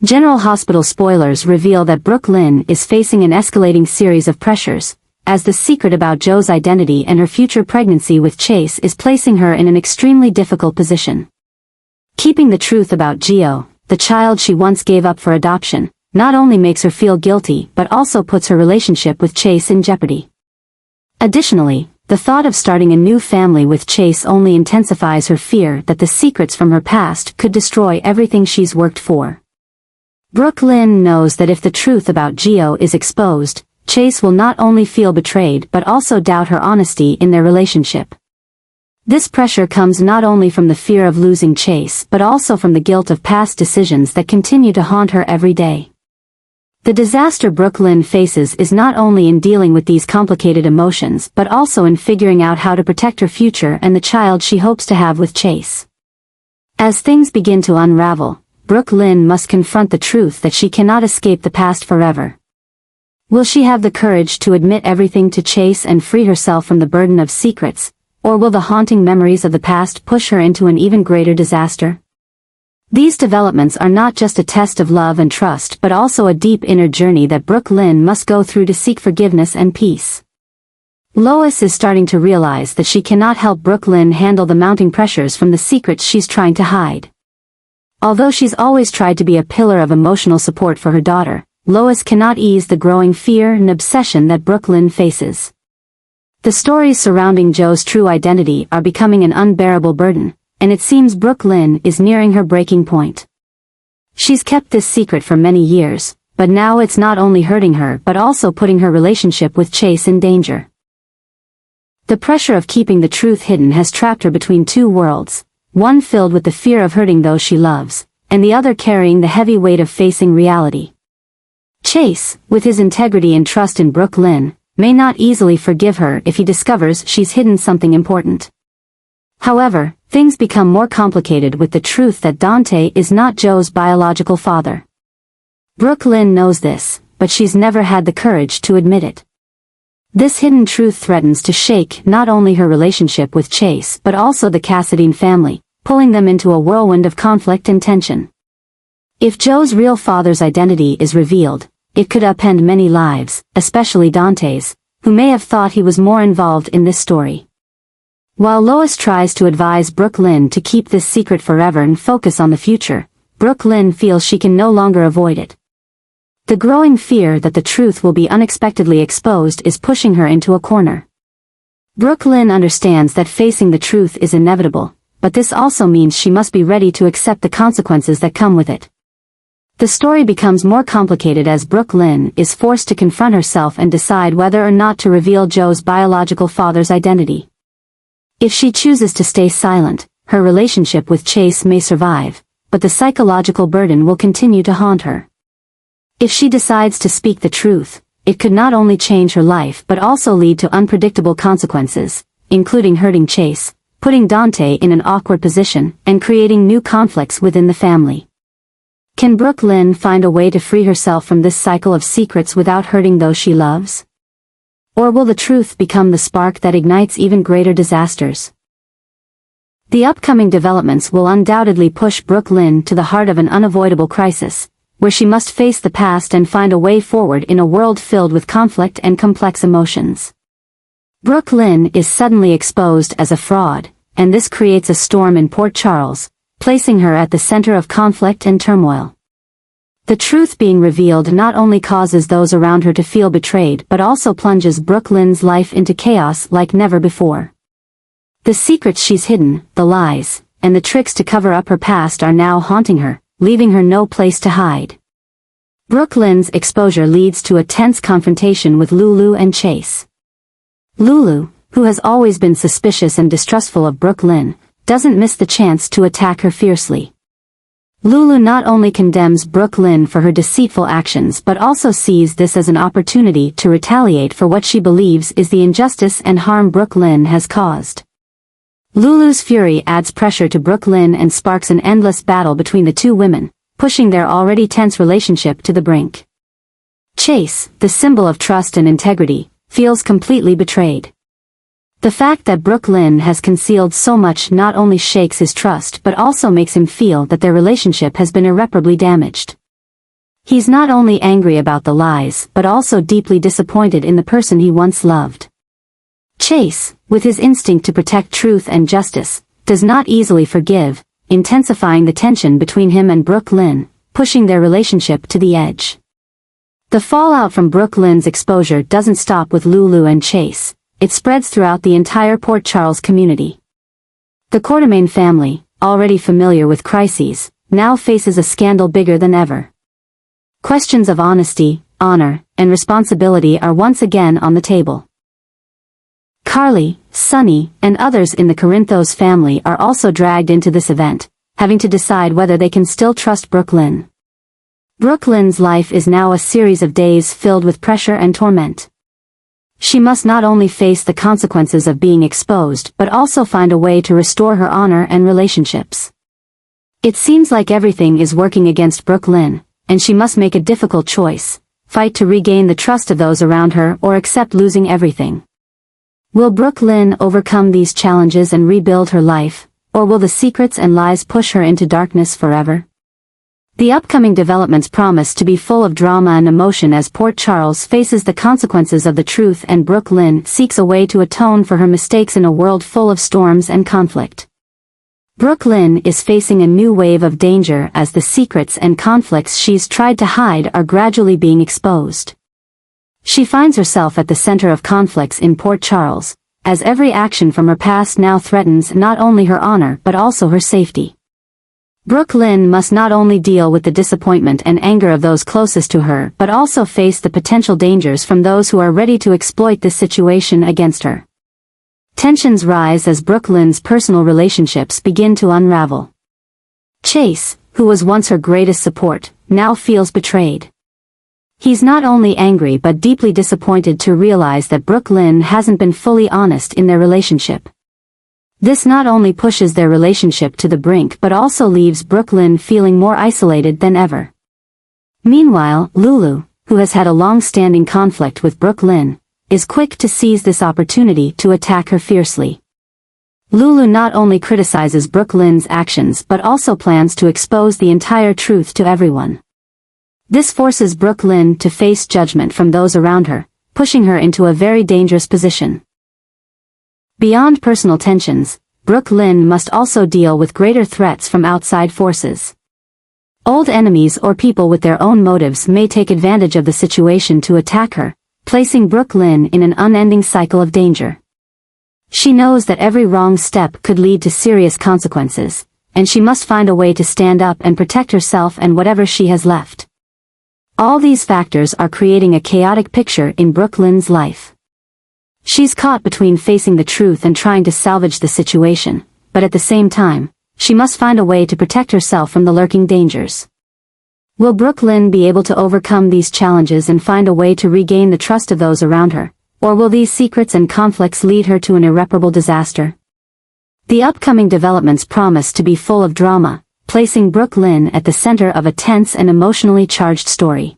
General Hospital spoilers reveal that Brook Lynn is facing an escalating series of pressures, as the secret about Joe's identity and her future pregnancy with Chase is placing her in an extremely difficult position. Keeping the truth about Gio, the child she once gave up for adoption, not only makes her feel guilty but also puts her relationship with Chase in jeopardy. Additionally, the thought of starting a new family with Chase only intensifies her fear that the secrets from her past could destroy everything she's worked for. Brook Lynn knows that if the truth about Gio is exposed, Chase will not only feel betrayed but also doubt her honesty in their relationship. This pressure comes not only from the fear of losing Chase but also from the guilt of past decisions that continue to haunt her every day. The disaster Brook Lynn faces is not only in dealing with these complicated emotions but also in figuring out how to protect her future and the child she hopes to have with Chase. As things begin to unravel, Brook Lynn must confront the truth that she cannot escape the past forever. Will she have the courage to admit everything to Chase and free herself from the burden of secrets, or will the haunting memories of the past push her into an even greater disaster? These developments are not just a test of love and trust but also a deep inner journey that Brook Lynn must go through to seek forgiveness and peace. Lois is starting to realize that she cannot help Brook Lynn handle the mounting pressures from the secrets she's trying to hide. Although she's always tried to be a pillar of emotional support for her daughter, Lois cannot ease the growing fear and obsession that Brook Lynn faces. The stories surrounding Joe's true identity are becoming an unbearable burden, and it seems Brook Lynn is nearing her breaking point. She's kept this secret for many years, but now it's not only hurting her but also putting her relationship with Chase in danger. The pressure of keeping the truth hidden has trapped her between two worlds, one filled with the fear of hurting those she loves, and the other carrying the heavy weight of facing reality. Chase, with his integrity and trust in Brook Lynn, may not easily forgive her if he discovers she's hidden something important. However, things become more complicated with the truth that Dante is not Joe's biological father. Brook Lynn knows this, but she's never had the courage to admit it. This hidden truth threatens to shake not only her relationship with Chase but also the Cassadine family, pulling them into a whirlwind of conflict and tension. If Joe's real father's identity is revealed, it could upend many lives, especially Dante's, who may have thought he was more involved in this story. While Lois tries to advise Brook Lynn to keep this secret forever and focus on the future, Brook Lynn feels she can no longer avoid it. The growing fear that the truth will be unexpectedly exposed is pushing her into a corner. Brook Lynn understands that facing the truth is inevitable, but this also means she must be ready to accept the consequences that come with it. The story becomes more complicated as Brook Lynn is forced to confront herself and decide whether or not to reveal Joe's biological father's identity. If she chooses to stay silent, her relationship with Chase may survive, but the psychological burden will continue to haunt her. If she decides to speak the truth, it could not only change her life but also lead to unpredictable consequences, including hurting Chase, putting Dante in an awkward position, and creating new conflicts within the family. Can Brook Lynn find a way to free herself from this cycle of secrets without hurting those she loves? Or will the truth become the spark that ignites even greater disasters? The upcoming developments will undoubtedly push Brook Lynn to the heart of an unavoidable crisis, where she must face the past and find a way forward in a world filled with conflict and complex emotions. Brook Lynn is suddenly exposed as a fraud, and this creates a storm in Port Charles, placing her at the center of conflict and turmoil. The truth being revealed not only causes those around her to feel betrayed but also plunges Brook Lynn's life into chaos like never before. The secrets she's hidden, the lies, and the tricks to cover up her past are now haunting her, leaving her no place to hide. Brook Lynn's exposure leads to a tense confrontation with Lulu and Chase. Lulu, who has always been suspicious and distrustful of Brook Lynn, doesn't miss the chance to attack her fiercely. Lulu not only condemns Brook Lynn for her deceitful actions but also sees this as an opportunity to retaliate for what she believes is the injustice and harm Brook Lynn has caused. Lulu's fury adds pressure to Brook Lynn and sparks an endless battle between the two women, pushing their already tense relationship to the brink. Chase, the symbol of trust and integrity, feels completely betrayed. The fact that Brook Lynn has concealed so much not only shakes his trust but also makes him feel that their relationship has been irreparably damaged. He's not only angry about the lies but also deeply disappointed in the person he once loved. Chase, with his instinct to protect truth and justice, does not easily forgive, intensifying the tension between him and Brook Lynn, pushing their relationship to the edge. The fallout from Brook Lynn's exposure doesn't stop with Lulu and Chase, it spreads throughout the entire Port Charles community. The Quartermain family, already familiar with crises, now faces a scandal bigger than ever. Questions of honesty, honor, and responsibility are once again on the table. Carly, Sonny, and others in the Corinthos family are also dragged into this event, having to decide whether they can still trust Brook Lynn. Brook Lynn's life is now a series of days filled with pressure and torment. She must not only face the consequences of being exposed but also find a way to restore her honor and relationships. It seems like everything is working against Brook Lynn, and she must make a difficult choice, fight to regain the trust of those around her or accept losing everything. Will Brook Lynn overcome these challenges and rebuild her life, or will the secrets and lies push her into darkness forever? The upcoming developments promise to be full of drama and emotion as Port Charles faces the consequences of the truth and Brook Lynn seeks a way to atone for her mistakes in a world full of storms and conflict. Brook Lynn is facing a new wave of danger as the secrets and conflicts she's tried to hide are gradually being exposed. She finds herself at the center of conflicts in Port Charles, as every action from her past now threatens not only her honor but also her safety. Brook Lynn must not only deal with the disappointment and anger of those closest to her but also face the potential dangers from those who are ready to exploit this situation against her. Tensions rise as Brook Lynn's personal relationships begin to unravel. Chase, who was once her greatest support, now feels betrayed. He's not only angry but deeply disappointed to realize that Brook Lynn hasn't been fully honest in their relationship. This not only pushes their relationship to the brink but also leaves Brook Lynn feeling more isolated than ever. Meanwhile, Lulu, who has had a long-standing conflict with Brook Lynn, is quick to seize this opportunity to attack her fiercely. Lulu not only criticizes Brook Lynn's actions but also plans to expose the entire truth to everyone. This forces Brook Lynn to face judgment from those around her, pushing her into a very dangerous position. Beyond personal tensions, Brook Lynn must also deal with greater threats from outside forces. Old enemies or people with their own motives may take advantage of the situation to attack her, placing Brook Lynn in an unending cycle of danger. She knows that every wrong step could lead to serious consequences, and she must find a way to stand up and protect herself and whatever she has left. All these factors are creating a chaotic picture in Brook Lynn's life. She's caught between facing the truth and trying to salvage the situation, but at the same time, she must find a way to protect herself from the lurking dangers. Will Brook Lynn be able to overcome these challenges and find a way to regain the trust of those around her, or will these secrets and conflicts lead her to an irreparable disaster? The upcoming developments promise to be full of drama, placing Brook Lynn at the center of a tense and emotionally charged story.